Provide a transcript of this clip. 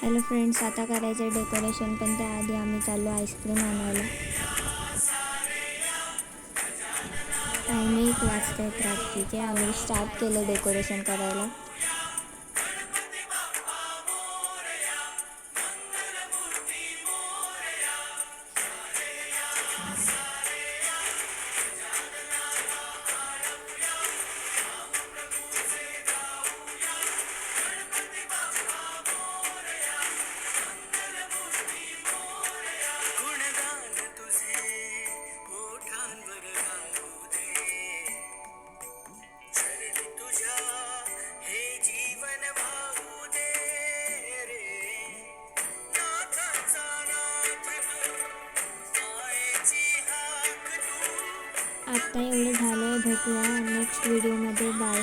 Hello friends, आता करायचं आहे डेकोरेशन, पण त्याआधी आम्ही चाललो आईस्क्रीम आणायला. टाईम 1 वाजता आहेत रात्रीचे. आम्ही स्टार्ट केलं डेकोरेशन करायला. आता एवढं झालं आहे. भेटूया नेक्स्ट व्हिडिओमध्ये. बाय.